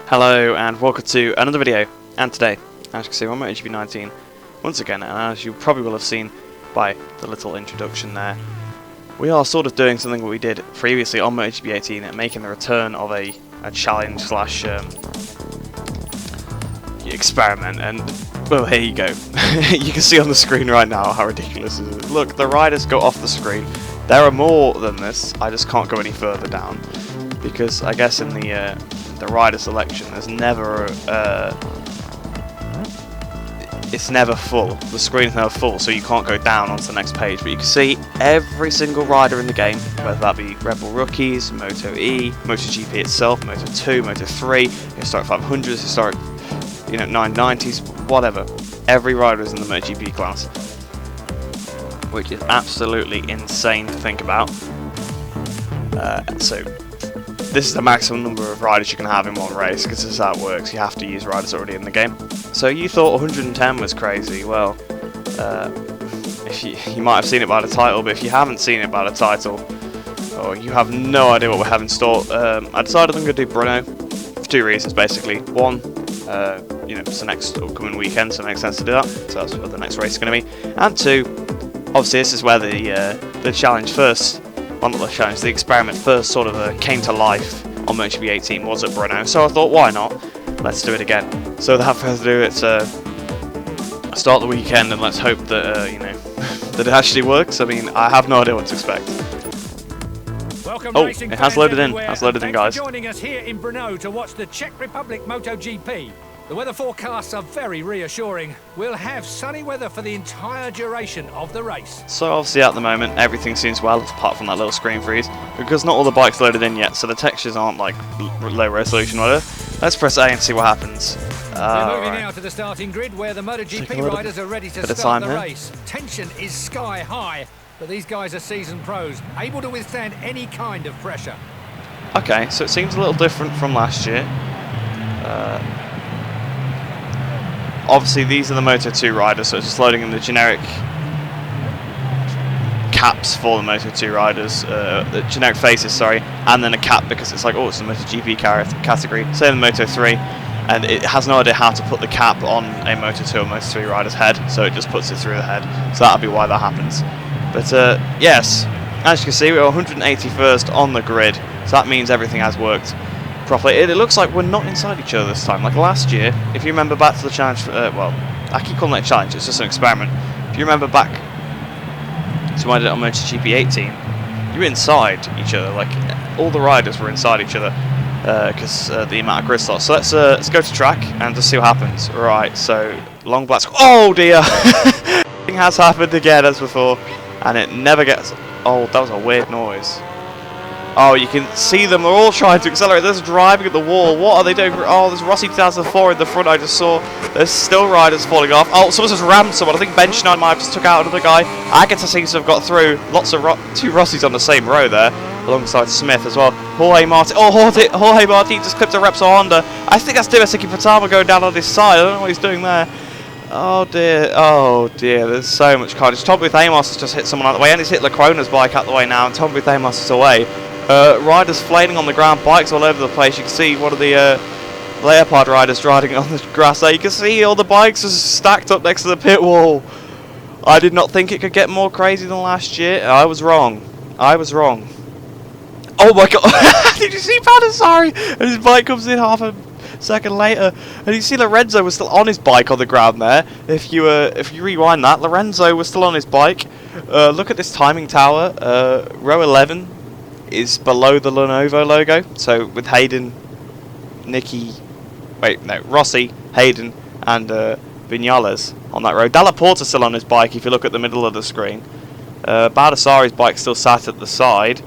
Hello and welcome to another video, and today, as you can see, I'm on Motogp 19 once again, and as you probably will have seen by the little introduction there, we are sort of doing something that we did previously on Motogp 18 and making the return of a challenge slash experiment, and well, here you go. You can see on the screen right now how ridiculous it is. Look, the riders go off the screen. There are more than this, I just can't go any further down, because I guess in the rider selection there's never it's never full. The screen is never full, so you can't go down onto the next page, but you can see every single rider in the game, whether that be Red Bull Rookies, Moto E, Motogp itself, Moto 2, Moto 3, historic 500s, historic 990s, whatever. Every rider is in the Motogp class, which is absolutely insane to think about. So this is the maximum number of riders you can have in one race, because this is how it works. You have to use riders already in the game. So you thought 110 was crazy. Well, if you might have seen it by the title, but if you haven't seen it by the title, or you have no idea what we have in store, I decided I'm going to do Brno for two reasons, basically. One, it's the next upcoming weekend, so it makes sense to do that. So that's what the next race is going to be. And two, obviously this is where the challenge first. Well, not the challenge, the experiment first sort of came to life on Motogp 18 was at Brno, so I thought, why not? Let's do it again. So without further ado, it's start the weekend and let's hope that that it actually works. I mean, I have no idea what to expect. Welcome, it has loaded in. Has loaded in, guys. Joining us here in Brno to watch the Czech Republic Motogp. The weather forecasts are very reassuring. We'll have sunny weather for the entire duration of the race. So obviously at the moment everything seems well, apart from that little screen freeze, because not all the bikes loaded in yet, so the textures aren't like low resolution or whatever. Let's press A and see what happens. We're moving now to the starting grid where the Motogp riders are ready to start the race. Tension is sky high, but these guys are seasoned pros, able to withstand any kind of pressure. Okay, so it seems a little different from last year. Obviously these are the Moto 2 riders, so it's just loading in the generic caps for the Moto 2 riders, the generic faces, sorry, and then a cap because it's like, oh, it's the Motogp category. Same in Moto 3, and it has no idea how to put the cap on a Moto 2 or Moto 3 rider's head, so it just puts it through the head. So that'll be why that happens. But yes, as you can see, we're 181st on the grid, so that means everything has worked properly. It looks like we're not inside each other this time. Like last year, if you remember back to the challenge, well, I keep calling it a challenge, it's just an experiment. If you remember back to when I did it on Motogp 18, you were inside each other, like all the riders were inside each other because the amount of grid slots. So let's go to track and just see what happens. Right, so long black. Oh dear! Thing has happened again as before, and it never gets. Oh, that was a weird noise. Oh, you can see them, they're all trying to accelerate. There's driving at the wall. What are they doing? Oh, there's Rossi 2004 in the front, I just saw. There's still riders falling off. Oh, someone just rammed someone. I think Ben Schneider might have just took out another guy. Agata seems to have got through. Lots of two Rossis on the same row there, alongside Smith as well. Jorge Martin. Oh, Jorge Martin just clipped a Repsol Honda. I think that's Dimasiki Pratama going down on his side. I don't know what he's doing there. Oh dear, there's so much carnage. Tom Booth Amos has just hit someone out of the way, and he's hit Lacrona's bike out the way now, and Tom Booth Amos is away. Riders flailing on the ground, bikes all over the place. You can see one of the Leopard riders riding on the grass there. You can see all the bikes are stacked up next to the pit wall. I did not think it could get more crazy than last year. I was wrong. Oh my god, did you see Palasari? And his bike comes in half a second later, and you see Lorenzo was still on his bike on the ground there. If you rewind that, Lorenzo was still on his bike. Look at this timing tower. Row 11 is below the Lenovo logo, so with Hayden, Rossi, Hayden, and Vinales on that row. Dalla Porta's still on his bike if you look at the middle of the screen. Baldassari's bike still sat at the side.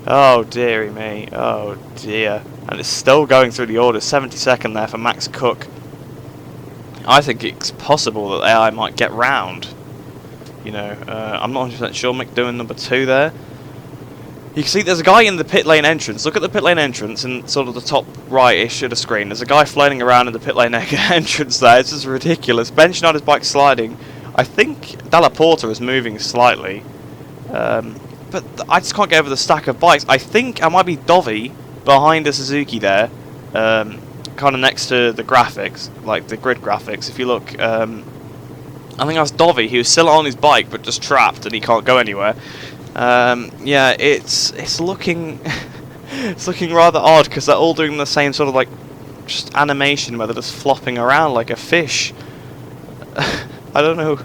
Oh dearie me, oh dear. And it's still going through the orders. 72nd there for Max Cook. I think it's possible that AI might get round. I'm not 100% sure. Mick doing number 2 there. You can see there's a guy in the pit lane entrance. Look at the pit lane entrance in sort of the top right-ish of the screen. There's a guy floating around in the pit lane entrance there. It's just ridiculous. Ben Schneider's bike sliding. I think Dalla Porta is moving slightly. But I just can't get over the stack of bikes. I think I might be Dovi behind a Suzuki there. kind of next to the graphics, like the grid graphics, if you look, I think that's Dovey. He was still on his bike, but just trapped, and he can't go anywhere. Yeah, it's looking it's looking rather odd because they're all doing the same sort of like just animation where they're just flopping around like a fish. I don't know.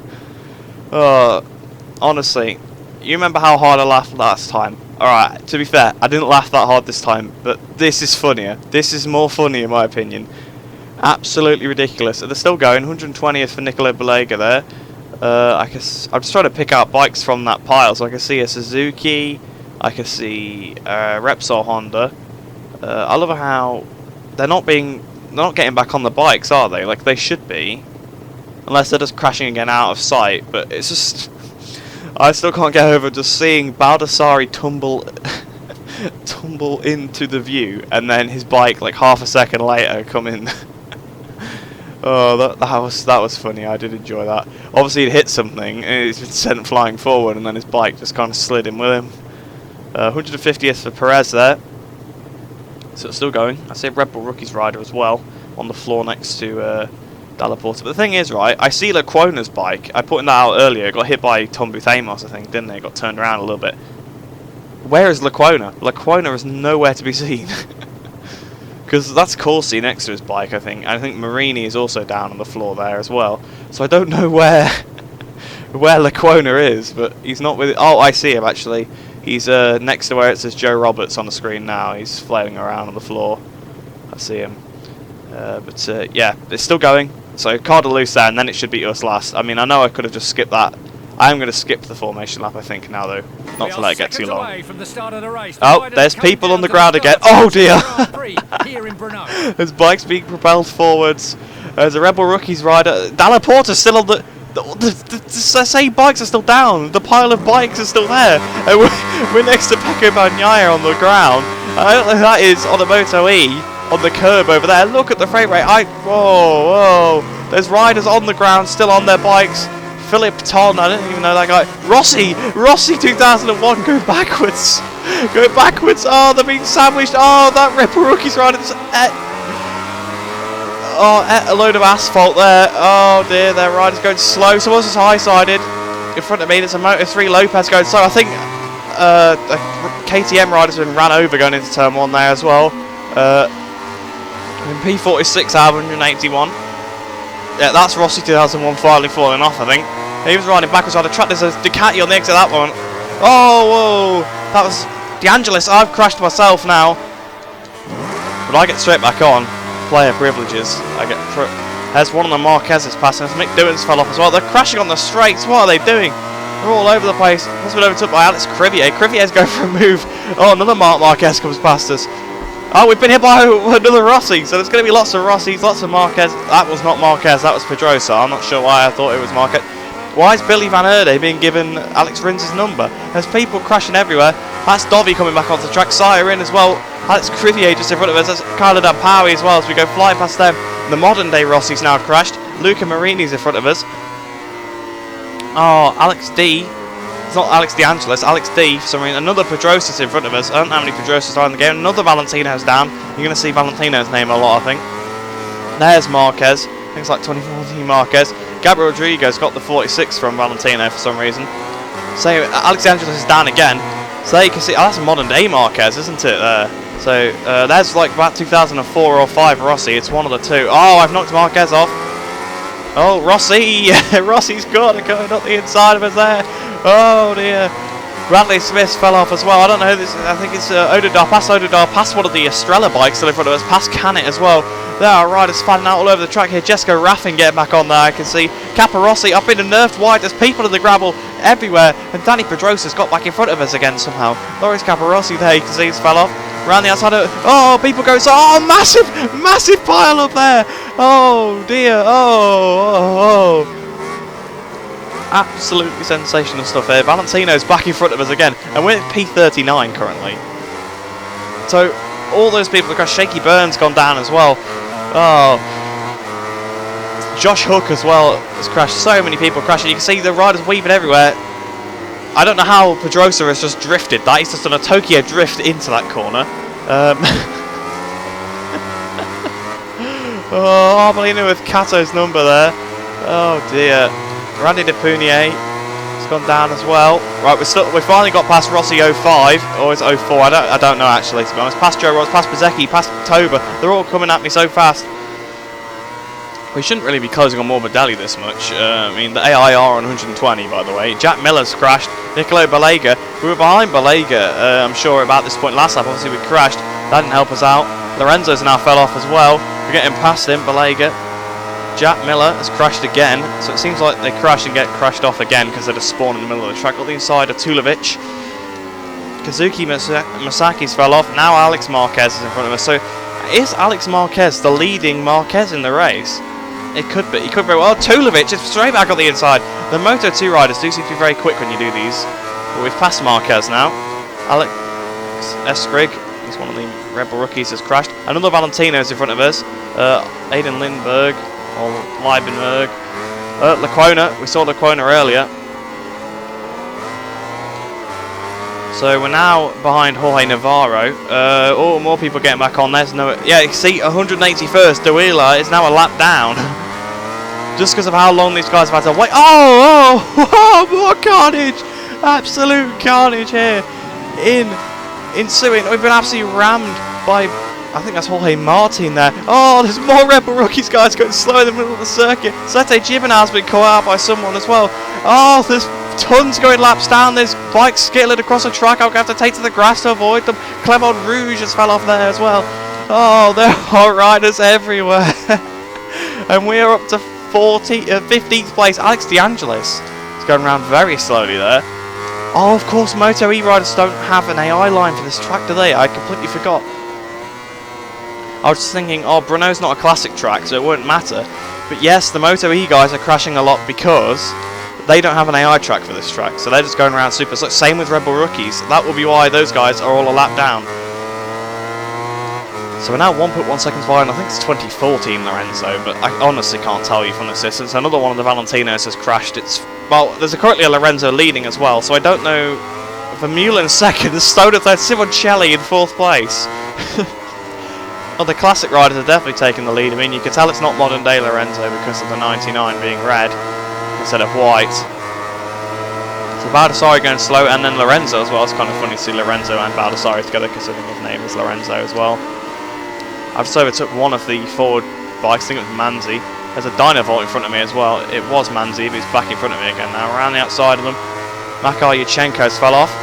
Honestly, you remember how hard I laughed last time? Alright, to be fair, I didn't laugh that hard this time, but this is funnier. This is more funny in my opinion. Absolutely ridiculous. They're still going. 120th for Nicola Balega there. I'm just trying to pick out bikes from that pile, so I can see a Suzuki, I can see Repsol Honda. I love how they're not getting back on the bikes, are they? Like they should be, unless they're just crashing again out of sight. But it's just, I still can't get over just seeing Baldassarre tumble into the view, and then his bike like half a second later come in. Oh, that was funny. I did enjoy that. Obviously, he'd hit something, and he's been sent flying forward, and then his bike just kind of slid in with him. 150th for Perez there. So it's still going. I see a Red Bull Rookies rider as well on the floor next to Dalla Porta. But the thing is, right, I see Lecuona's bike. I put that out earlier. It got hit by Tom Booth Amos, I think, didn't it? Got turned around a little bit. Where is Lecuona? Lecuona is nowhere to be seen. Because that's Corsi next to his bike, I think. And I think Marini is also down on the floor there as well. So I don't know where Lecuona is, but he's not with it. Oh, I see him actually. He's next to where it says Joe Roberts on the screen now. He's flailing around on the floor. I see him. Yeah, it's still going. So car de loose there, and then it should be us last. I mean, I know I could have just skipped that. I am going to skip the formation lap, I think, now, though. Not to let it get too long. Oh, there's people on the ground again. Oh, dear. There's bikes being propelled forwards. There's a Red Bull Rookies rider. Dalla Porta's still on the same bikes are still down. The pile of bikes is still there. And we're next to Pecco Bagnaia on the ground. I don't know who that is on the Moto E. On the curb over there. Look at the frame rate. Whoa. There's riders on the ground, still on their bikes. Philip Ton, I don't even know that guy. Rossi 2001, go backwards. Oh, they're being sandwiched. Oh, that Red Bull Rookies rider just a load of asphalt there. Oh dear, their rider's going slow. Someone's just high-sided. In front of me, there's a Moto3 Lopez going slow. I think the KTM rider's been ran over going into turn 1 there as well. P46 out of 181. Yeah, that's Rossi 2001 finally falling off, I think. He was riding backwards on the track. There's a Ducati on the exit of that one. Oh, whoa. That was De Angelis. I've crashed myself now. But I get straight back on. Player privileges. There's one of the Marquez's passing us. Mick Doohan's fell off as well. They're crashing on the straights. What are they doing? They're all over the place. Must have been overtook by Alex Crivier. Crivier's going for a move. Oh, another Marquez comes past us. Oh, we've been hit by another Rossi, so there's going to be lots of Rossis, lots of Marquez. That was not Marquez, that was Pedrosa. I'm not sure why I thought it was Marquez. Why is Billy Van Erde being given Alex Rins' number? There's people crashing everywhere. That's Dovey coming back onto the track. Sire in as well. Alex Crivier just in front of us. That's Carlo Dampaui as well as we go flying past them. The modern day Rossi's now crashed. Luca Marini's in front of us. Oh, Alex D. It's not Alex De Angelis, Alex D. For some reason, another Pedrosa's in front of us. I don't know how many Pedrosas are in the game. Another Valentino's down. You're going to see Valentino's name a lot, I think. There's Marquez. I think it's like 2014 Marquez. Gabriel Rodriguez got the 46 from Valentino for some reason. So Alex De Angelis is down again. So there you can see, oh, that's a modern day Marquez, isn't it? So there's like about 2004 or 5 Rossi. It's one of the two. Oh, I've knocked Marquez off. Oh, Rossi! Rossi's got it going up the inside of us there. Oh dear. Bradley Smith fell off as well. I don't know who this is. I think it's Ododar. Past one of the Estrella bikes still in front of us. Past Canet as well. There are riders fanning out all over the track here. Jessica Raffin getting back on there. I can see Caparossi up in the nerfed wide. There's people in the gravel everywhere. And Danny Pedrosa's got back in front of us again somehow. Loris Caparossi there. You can see he's fell off. Around the outside of... Oh, people go... Oh, massive pile up there. Oh, dear. Oh. Absolutely sensational stuff here. Valentino's back in front of us again. And we're at P39 currently. So, all those people that crashed. Shaky Burns gone down as well. Oh. Josh Hook as well has crashed. So many people crashing. You can see the riders weaving everywhere. I don't know how Pedrosa has just drifted that. He's just done a Tokyo drift into that corner. Oh, Arbolino with Cato's number there. Oh dear. Randy De Punier has gone down as well. Right, we finally got past Rossi 05, or it's 04. I don't know actually, to be honest. Past Joe Ross, past Bezecchi, past Toba. They're all coming at me so fast. We shouldn't really be closing on Morbidelli this much. I mean, the AI are on 120, by the way. Jack Miller's crashed. Nicolo Balega. We were behind Balega, I'm sure, about this point last lap. Obviously, we crashed. That didn't help us out. Lorenzo's now fell off as well. We're getting past him, Balega. Jack Miller has crashed again. So it seems like they crash and get crashed off again because they just spawn in the middle of the track. Got the inside of Tulovic. Kazuki Masaki's fell off. Now Alex Marquez is in front of us. So is Alex Marquez the leading Marquez in the race? It could be. He could very well. Tulovic is straight back on the inside. The Moto2 riders do seem to be very quick when you do these. But we've passed Marquez now. Alex Eskrigg, he's one of the Red Bull rookies, has crashed. Another Valentino's in front of us. Aiden Lindberg, or Leibenberg. Lecuona, we saw Lecuona earlier. So we're now behind Jorge Navarro. Oh, more people getting back on. There's no... Yeah, you see, 181st. De Wheeler is now a lap down. Just because of how long these guys have had to wait. Oh, more carnage. Absolute carnage here in ensuing. We've been absolutely rammed by... I think that's Jorge Martin there. Oh, there's more Red Bull rookies, guys, going slow in the middle of the circuit. Sete Gibana has been caught out by someone as well. Oh, there's tons going laps down. There's bikes skittling across the track. I'll have to take to the grass to avoid them. Clement Rouge has fell off there as well. Oh, there are riders everywhere. And we are up to 15th place. Alex DeAngelis is going around very slowly there. Oh, of course, Moto E riders don't have an AI line for this track, do they? I completely forgot. I was just thinking, oh, Brno's not a classic track, so it wouldn't matter. But yes, the Moto E guys are crashing a lot because they don't have an AI track for this track, so they're just going around super. So same with Red Bull rookies. That will be why those guys are all a lap down. So we're now 1.1 seconds behind. I think it's 2014 Lorenzo, but I honestly can't tell you from this distance. Another one of the Valentinos has crashed. Well, there's currently a Lorenzo leading as well, so I don't know. Vermeulen in second, Stoner third, Simoncelli in 4th place. Well, the classic riders are definitely taking the lead. I mean, you can tell it's not modern day Lorenzo because of the 99 being red instead of white. So Baldassarri going slow, and then Lorenzo as well. It's kind of funny to see Lorenzo and Baldassarri together considering his name is Lorenzo as well. I've just overtook one of the forward bikes. I think it was Manzi. There's a Dynavolt in front of me as well. It was Manzi, but he's back in front of me again now. Around the outside of them, Makar Yurchenko's fell off.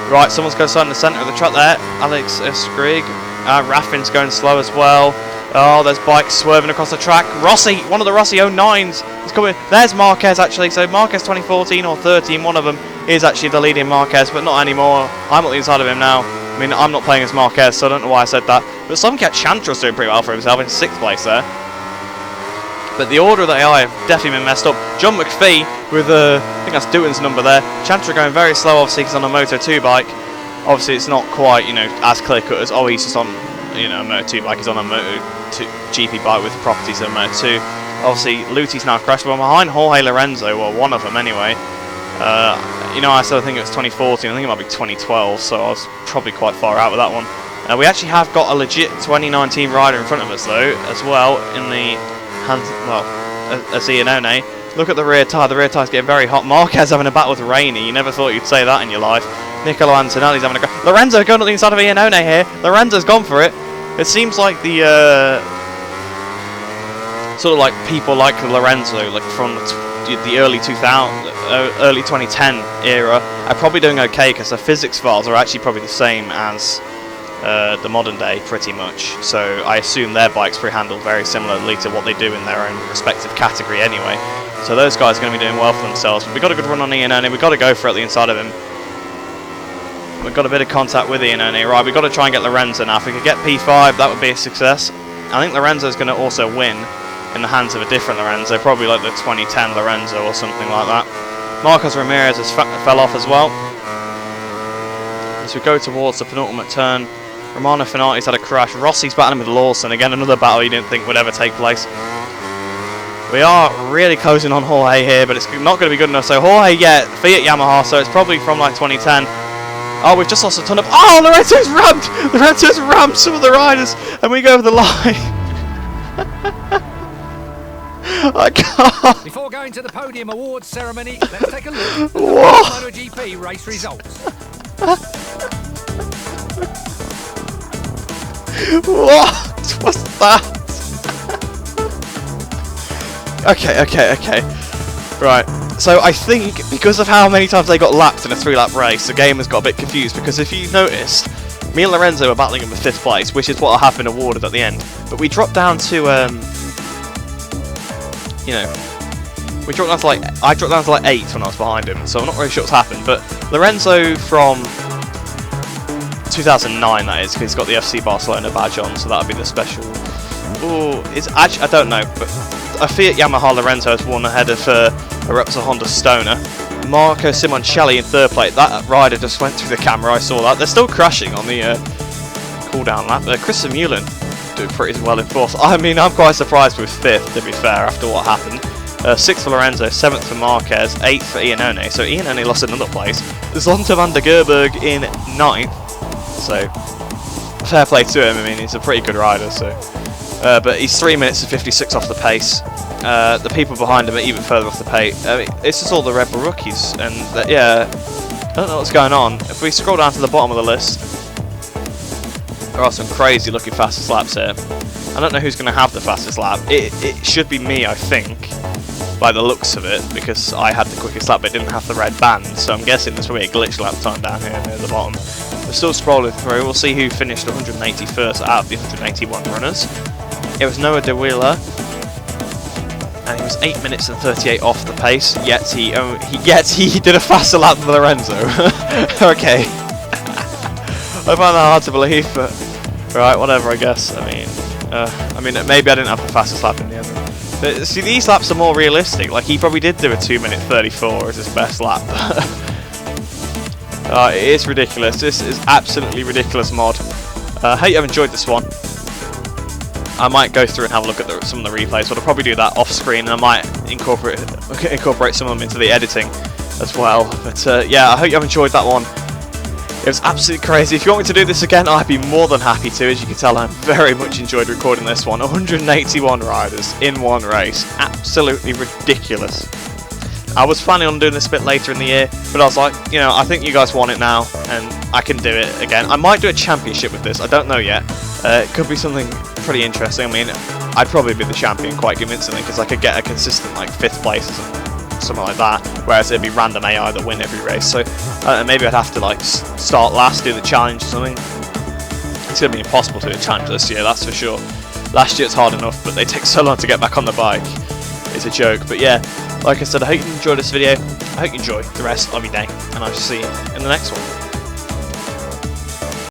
Right, someone's going to start in the centre of the track there. Alex Eskrigg. Raffin's going slow as well. Oh, there's bikes swerving across the track. Rossi, one of the Rossi 09s is coming. There's Marquez actually. So Marquez 2014 or 13, one of them is actually the leading Marquez, but not anymore. I'm on the inside of him now. I mean, I'm not playing as Marquez, so I don't know why I said that. But Somcat Chantra's doing pretty well for himself in 6th place there. But the order of the AI have definitely been messed up. John McPhee with, I think that's Dewin's number there. Chantra going very slow, obviously, because on a Moto2 bike. Obviously, it's not quite, as clear-cut as, oh, he's just on, a Moto2 bike. He's on a Moto2 bike with properties of a Moto2. Obviously, Luti's now crashed. Well, behind Jorge Lorenzo, well, one of them anyway. I still think it was 2014. I think it might be 2012, so I was probably quite far out with that one. We actually have got a legit 2019 rider in front of us, though, as well, in the hands, as Iannone. Look at the rear tyre. The rear tyre's getting very hot. Marquez having a battle with Rainey. You never thought you'd say that in your life. Nicolo Antonelli's having a go. Lorenzo going on the inside of Iannone here. Lorenzo's gone for it. It seems like the sort of like people like Lorenzo, like from the early 2010 era, are probably doing okay because the physics files are actually probably the same as the modern day, pretty much. So I assume their bikes pre-handled very similarly to what they do in their own respective category anyway. So those guys are going to be doing well for themselves. But we've got a good run on Iannone. We've got to go for it at the inside of him. We've got a bit of contact with Iannone. Right, we've got to try and get Lorenzo now. If we could get P5, that would be a success. I think Lorenzo's going to also win in the hands of a different Lorenzo, probably like the 2010 Lorenzo or something like that. Marcos Ramirez has fell off as well. As we go towards the penultimate turn, Romano Finati's had a crash. Rossi's battling with Lawson. Again, another battle you didn't think would ever take place. We are really closing on Jorge here, but it's not going to be good enough. So Jorge, yeah, Fiat Yamaha, so it's probably from like 2010. Oh, we've just lost a ton of... Oh, Lorenzo's rammed! Lorenzo's rammed some of the riders, and we go over the line. I can't. Before going to the podium awards ceremony, let's take a look at the Motogp race results. What was that? Okay. Right. So I think because of how many times they got lapped in a 3-lap race, the game has got a bit confused. Because if you noticed, me and Lorenzo were battling in the 5th place, which is what have been awarded at the end. But we dropped down to, we dropped down to I dropped down to like 8 when I was behind him. So I'm not really sure what's happened. But Lorenzo from 2009, that is, because he's got the FC Barcelona badge on, so that would be the special. Oh, it's actually, I don't know, but a Fiat Yamaha Lorenzo has won ahead of a Repsol Honda Stoner. Marco Simoncelli in 3rd place. That rider just went through the camera, I saw that. They're still crashing on the cool-down lap. Chris Mullen doing pretty well in 4th. I mean, I'm quite surprised with 5th, to be fair, after what happened. 6th for Lorenzo, 7th for Marquez, 8th for Iannone. So Iannone lost another place. Zonta van der Gerberg in 9th. So, fair play to him. I mean, he's a pretty good rider. So, but he's 3 minutes and 56 off the pace. The people behind him are even further off the pace. I mean, it's just all the Red Bull rookies, and yeah, I don't know what's going on. If we scroll down to the bottom of the list, there are some crazy looking fastest laps here. I don't know who's going to have the fastest lap. It should be me, I think, by the looks of it, because I had the quickest lap but didn't have the red band. So I'm guessing there's probably a glitch lap time down here near the bottom. We're still scrolling through. We'll see who finished 181st out of the 181 runners. It was Noah De Wheeler, and he was 8 minutes and 38 off the pace. Yet he did a faster lap than Lorenzo. Okay, I find that hard to believe, but right, whatever. I guess. I mean, maybe I didn't have the fastest lap in the end. But see, these laps are more realistic. Like, he probably did do a 2:34 as his best lap. It is ridiculous. This is absolutely ridiculous mod. I hope you have enjoyed this one. I might go through and have a look at some of the replays, but I'll probably do that off screen, and I might incorporate some of them into the editing as well. But yeah, I hope you have enjoyed that one. It was absolutely crazy. If you want me to do this again, I'd be more than happy to. As you can tell, I very much enjoyed recording this one. 181 riders in one race. Absolutely ridiculous. I was planning on doing this a bit later in the year, but I was like, I think you guys want it now, and I can do it again. I might do a championship with this. I don't know yet. It could be something pretty interesting. I mean, I'd probably be the champion quite convincingly, because I could get a consistent 5th place or something like that, whereas it'd be random AI that win every race. So maybe I'd have to start last, do the challenge or something. It's going to be impossible to do a challenge this year, that's for sure. Last year it's hard enough, but they take so long to get back on the bike. It's a joke. But yeah, like I said, I hope you enjoyed this video. I hope you enjoy the rest of your day, and I shall see you in the next one.